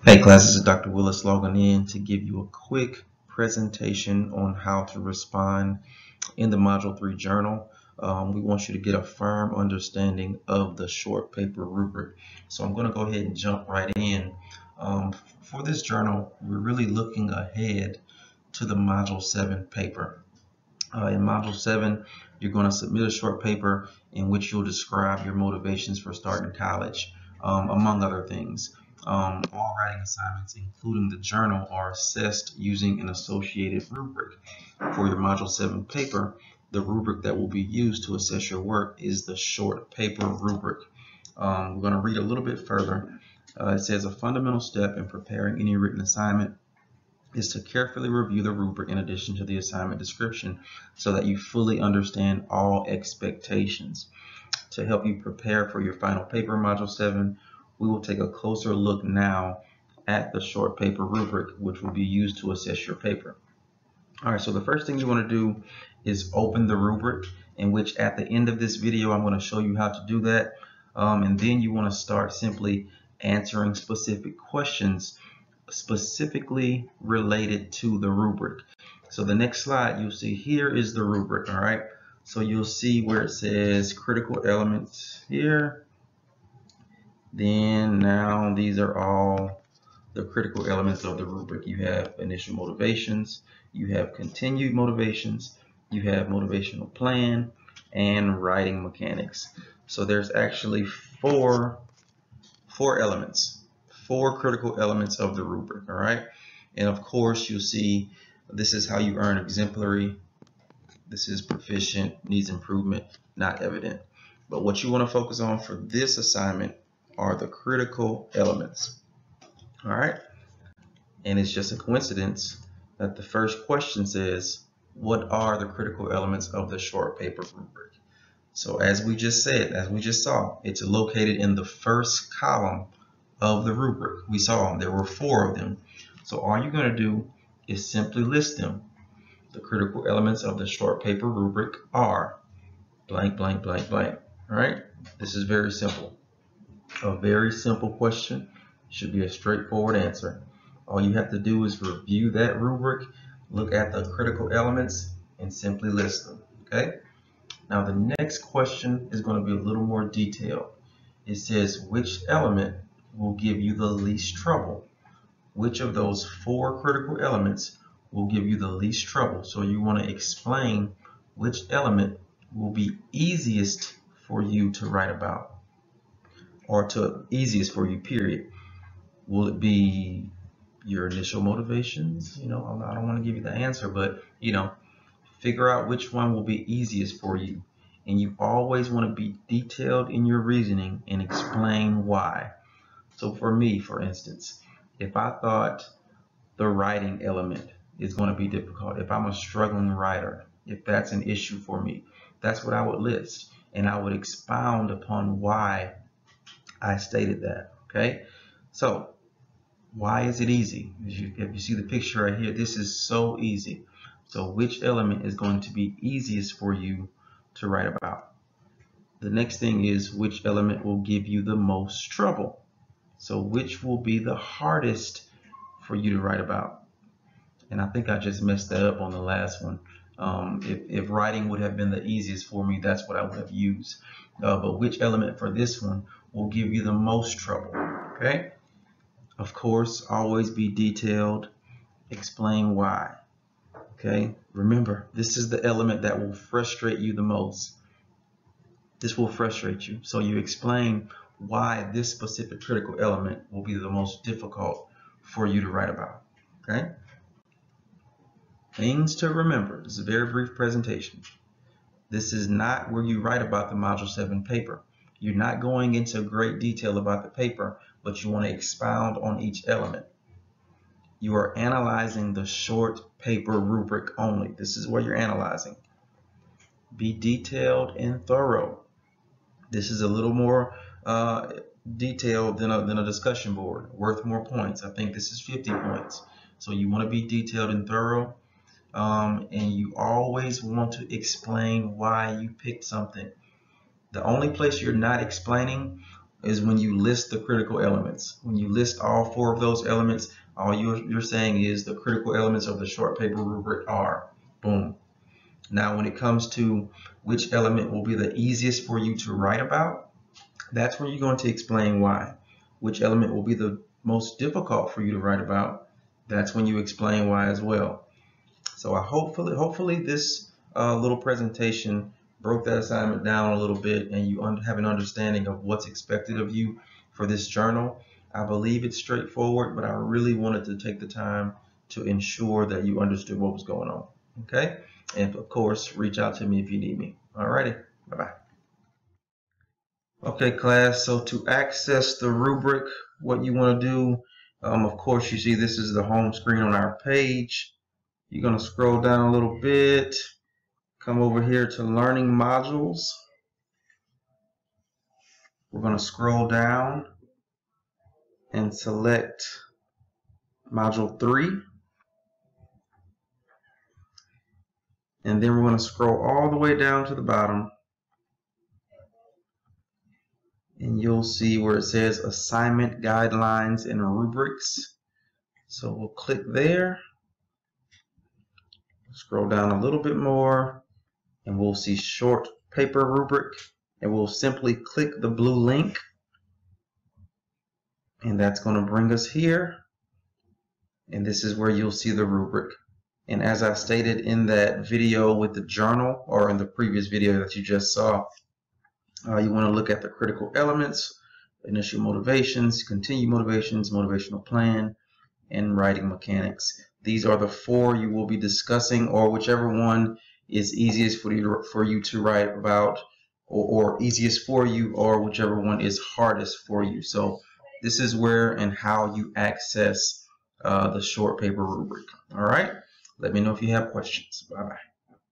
Hey class, this is Dr. Willis logging in to give you a quick presentation on how to respond in the Module 3 journal. We want you to get a firm understanding of the short paper rubric. So I'm going to go ahead and jump right in. For this journal, we're really looking ahead to the Module 7 paper. In Module 7, you're going to submit a short paper in which you'll describe your motivations for starting college, among other things. All writing assignments, including the journal, are assessed using an associated rubric. For your Module 7 paper, the rubric that will be used to assess your work is the short paper rubric. We're going to read a little bit further. It says a fundamental step in preparing any written assignment is to carefully review the rubric in addition to the assignment description so that you fully understand all expectations. To help you prepare for your final paper, Module 7, we will take a closer look now at the short paper rubric, which will be used to assess your paper. All right, so the first thing you want to do is open the rubric, in which at the end of this video, I'm going to show you how to do that. And then you want to start simply answering specific questions specifically related to the rubric. So the next slide you'll see here is the rubric. All right, so you'll see where it says critical elements here. Then now these are all the critical elements of the rubric. You have initial motivations, you have continued motivations, you have motivational plan, and writing mechanics. So there's actually four elements. Four critical elements of the rubric, all right? And of course, you'll see this is how you earn exemplary. This is proficient, needs improvement, not evident. But what you want to focus on for this assignment are the critical elements, all right? And it's just a coincidence that the first question says, what are the critical elements of the short paper rubric? So as we just said, as we just saw, it's located in the first column of the rubric. We saw there were four of them. So all you're going to do is simply list them. The critical elements of the short paper rubric are blank, blank, blank, blank. All right? This is very simple. A very simple question should be a straightforward answer. All you have to do is review that rubric, look at the critical elements, and simply list them. Okay? Now the next question is going to be a little more detailed. It says which element will give you the least trouble. Which of those four critical elements will give you the least trouble? So you want to explain which element will be easiest for you to write about, or to easiest for you, period. Will it be your initial motivations? I don't want to give you the answer, but figure out which one will be easiest for you. And you always want to be detailed in your reasoning and explain why. So for me, for instance, if I thought the writing element is going to be difficult, if I'm a struggling writer, if that's an issue for me, that's what I would list. And I would expound upon why I stated that. Okay? So why is it easy? If you see the picture right here, this is so easy. So which element is going to be easiest for you to write about? The next thing is which element will give you the most trouble? So which will be the hardest for you to write about? And I think I just messed that up on the last one. If writing would have been the easiest for me, that's what I would have used. But which element for this one will give you the most trouble? Okay? Of course, always be detailed. Explain why. Okay? Remember, this is the element that will frustrate you the most. This will frustrate you. So you explain why this specific critical element will be the most difficult for you to write about. Okay? Things to remember. This is a very brief presentation. This is not where you write about the Module 7 paper. You're not going into great detail about the paper, but you want to expound on each element. You are analyzing the short paper rubric only. This is what you're analyzing. Be detailed and thorough. This is a little more detailed than a discussion board, worth more points. I think this is 50 points. So you want to be detailed and thorough, and you always want to explain why you picked something. The only place you're not explaining is when you list the critical elements. When you list all 4 of those elements, all you're saying is the critical elements of the short paper rubric are, boom. Now when it comes to which element will be the easiest for you to write about, that's where you're going to explain why. Which element will be the most difficult for you to write about, that's when you explain why as well. So hopefully this little presentation broke that assignment down a little bit and you have an understanding of what's expected of you for this journal. I believe it's straightforward, but I really wanted to take the time to ensure that you understood what was going on. Okay? And of course, reach out to me if you need me. Alrighty, bye-bye. Okay, class, so to access the rubric, what you want to do, of course, you see this is the home screen on our page. You're going to scroll down a little bit, come over here to Learning Modules. We're going to scroll down and select Module 3. And then we're going to scroll all the way down to the bottom. And you'll see where it says Assignment Guidelines and Rubrics. So we'll click there. Scroll down a little bit more and we'll see Short Paper Rubric. And we'll simply click the blue link. And that's going to bring us here. And this is where you'll see the rubric. And as I stated in that video with the journal, or in the previous video that you just saw, you want to look at the critical elements, initial motivations, continued motivations, motivational plan, and writing mechanics. These are the 4 you will be discussing, or whichever one is easiest for you to write about, or easiest for you, or whichever one is hardest for you. So this is where and how you access the short paper rubric. All right. Let me know if you have questions. Bye-bye.